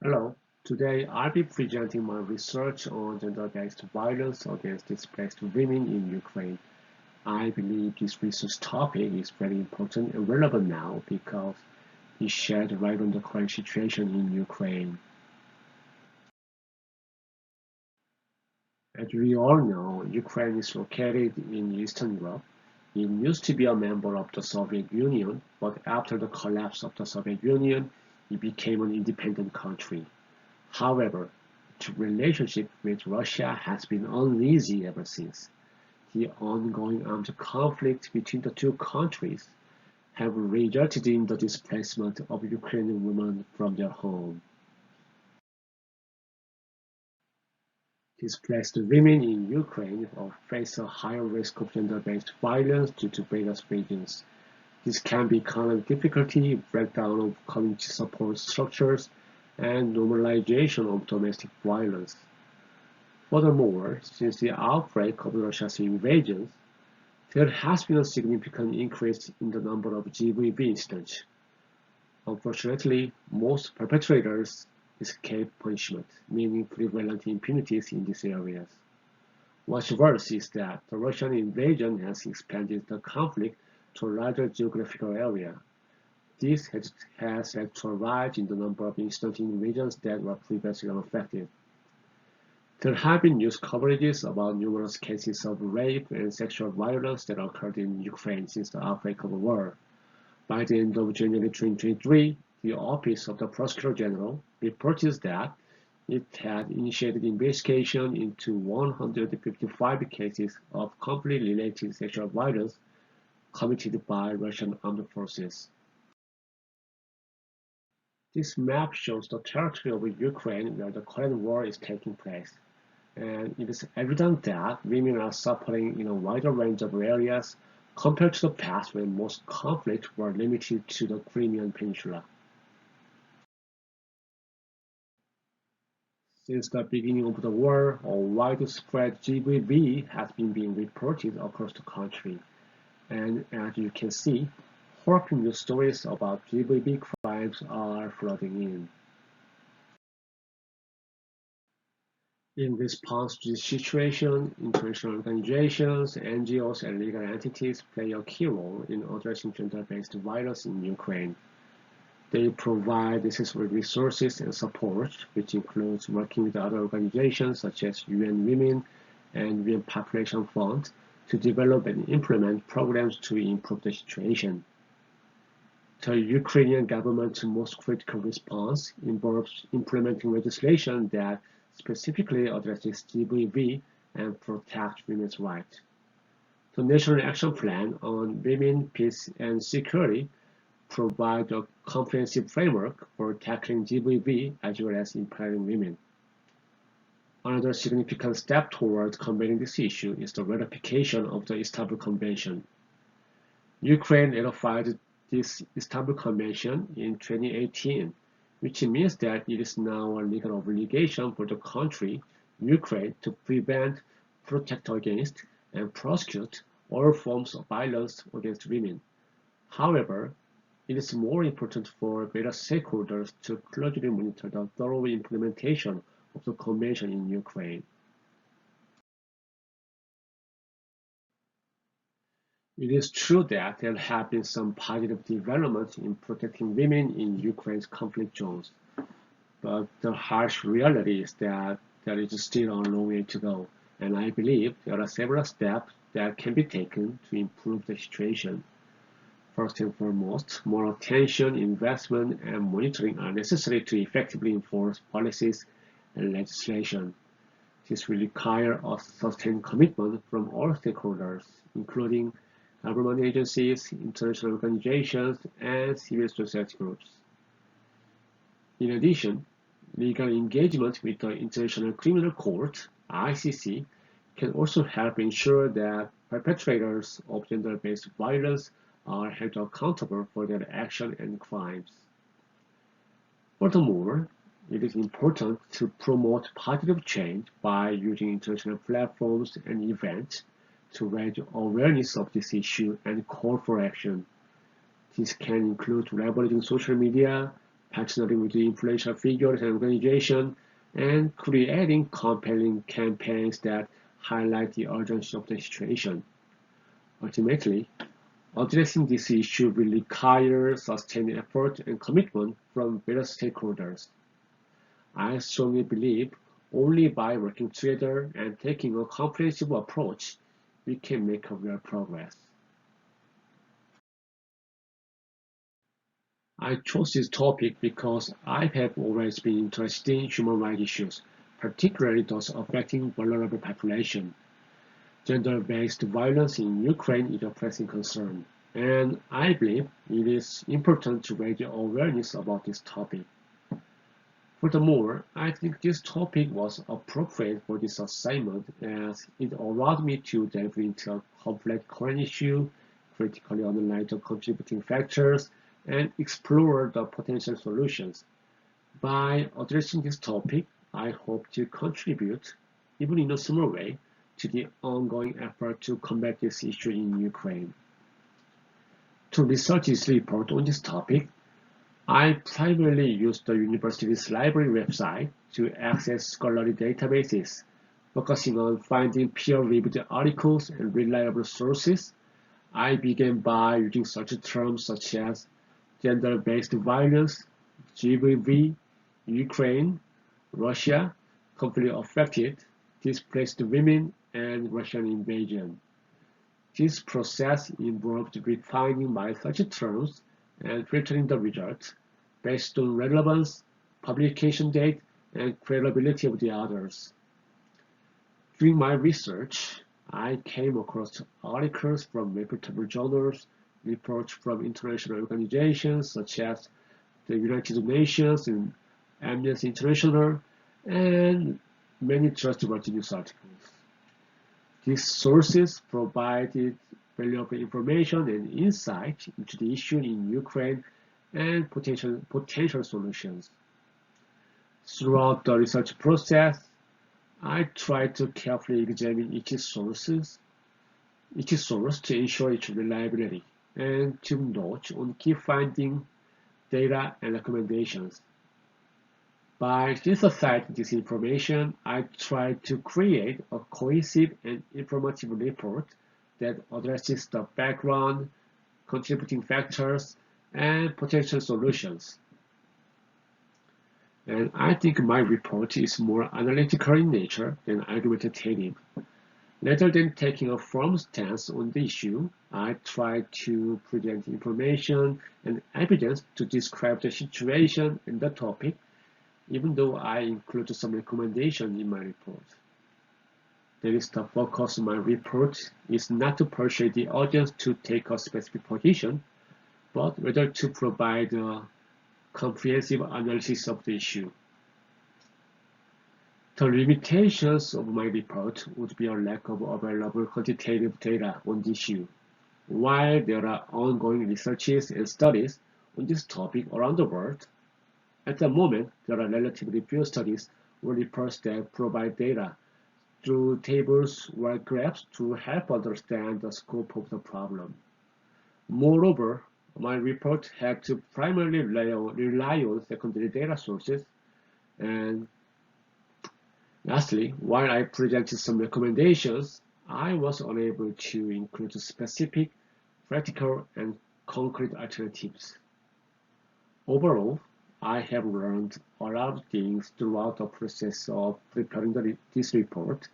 Hello, today I'll be presenting my research on gender-based violence against displaced women in Ukraine. I believe this research topic is very important and relevant now because it sheds light on the current situation in Ukraine. As we all know, Ukraine is located in Eastern Europe. It used to be a member of the Soviet Union, but after the collapse of the Soviet Union, it became an independent country. However, the relationship with Russia has been uneasy ever since. The ongoing armed conflict between the two countries have resulted in the displacement of Ukrainian women from their home. Displaced women in Ukraine face a higher risk of gender-based violence due to various reasons. This can be economic difficulty, breakdown of community support structures, and normalization of domestic violence. Furthermore, since the outbreak of Russia's invasion, there has been a significant increase in the number of GBV incidents. Unfortunately, most perpetrators escape punishment, meaning prevalent impunities in these areas. What's worse is that the Russian invasion has expanded the conflict to a larger geographical area. This has led to a rise in the number of incidents in regions that were previously unaffected. There have been news coverages about numerous cases of rape and sexual violence that occurred in Ukraine since the outbreak of the war. By the end of January 2023, the Office of the Prosecutor General reported that it had initiated investigation into 155 cases of conflict-related sexual violence committed by Russian armed forces. This map shows the territory of Ukraine where the current war is taking place. And it is evident that women are suffering in a wider range of areas compared to the past when most conflicts were limited to the Crimean Peninsula. Since the beginning of the war, a widespread GBV has been being reported across the country. And as you can see, horrific news stories about GBV crimes are flooding in. In response to this situation, international organizations, NGOs, and legal entities play a key role in addressing gender-based violence in Ukraine. They provide necessary resources and support, which includes working with other organizations such as UN Women and UN Population Fund to develop and implement programs to improve the situation. The Ukrainian government's most critical response involves implementing legislation that specifically addresses GBV and protects women's rights. The National Action Plan on Women, Peace and Security provides a comprehensive framework for tackling GBV as well as empowering women. Another significant step towards combating this issue is the ratification of the Istanbul Convention. Ukraine ratified this Istanbul Convention in 2018, which means that it is now a legal obligation for the country, Ukraine, to prevent, protect against, and prosecute all forms of violence against women. However, it is more important for various stakeholders to closely monitor the thorough implementation of the Convention in Ukraine. It is true that there have been some positive developments in protecting women in Ukraine's conflict zones, but the harsh reality is that there is still a long way to go, and I believe there are several steps that can be taken to improve the situation. First and foremost, more attention, investment, and monitoring are necessary to effectively enforce policies and legislation. This will require a sustained commitment from all stakeholders, including government agencies, international organizations, and civil society groups. In addition, legal engagement with the International Criminal Court (ICC) can also help ensure that perpetrators of gender-based violence are held accountable for their actions and crimes. Furthermore, it is important to promote positive change by using international platforms and events to raise awareness of this issue and call for action. This can include leveraging social media, partnering with the influential figures and organizations, and creating compelling campaigns that highlight the urgency of the situation. Ultimately, addressing this issue will require sustained effort and commitment from various stakeholders. I strongly believe only by working together and taking a comprehensive approach, we can make a real progress. I chose this topic because I have always been interested in human rights issues, particularly those affecting vulnerable populations. Gender-based violence in Ukraine is a pressing concern, and I believe it is important to raise awareness about this topic. Furthermore, I think this topic was appropriate for this assignment as it allowed me to delve into a complex current issue, critically analyze the contributing factors, and explore the potential solutions. By addressing this topic, I hope to contribute, even in a small way, to the ongoing effort to combat this issue in Ukraine. To research this report on this topic, I primarily used the university's library website to access scholarly databases, focusing on finding peer-reviewed articles and reliable sources. I began by using such terms such as gender-based violence, GBV, Ukraine, Russia, completely affected, displaced women, and Russian invasion. This process involved refining my search terms and filtering the results based on relevance, publication date, and credibility of the authors. During my research, I came across articles from reputable journals, reports from international organizations such as the United Nations and Amnesty International, and many trustworthy news articles. These sources provided valuable information and insight into the issue in Ukraine and potential solutions. Throughout the research process, I tried to carefully examine each source to ensure its reliability and took notes on key findings, data, and recommendations. By synthesizing this information, I tried to create a cohesive and informative report that addresses the background, contributing factors, and potential solutions. And I think my report is more analytical in nature than argumentative. Rather than taking a firm stance on the issue, I tried to present information and evidence to describe the situation and the topic, even though I include some recommendations in my report. That is, the focus of my report is not to persuade the audience to take a specific position, but rather to provide a comprehensive analysis of the issue. The limitations of my report would be a lack of available quantitative data on the issue. While there are ongoing researches and studies on this topic around the world, at the moment there are relatively few studies or reports that provide data through tables or graphs to help understand the scope of the problem. Moreover, my report had to primarily rely on secondary data sources, and lastly, while I presented some recommendations, I was unable to include specific, practical, and concrete alternatives. Overall, I have learned a lot of things throughout the process of preparing this report,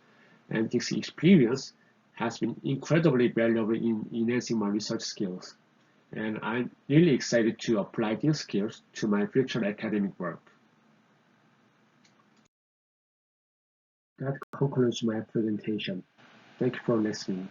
and this experience has been incredibly valuable in enhancing my research skills. And I'm really excited to apply these skills to my future academic work. That concludes my presentation. Thank you for listening.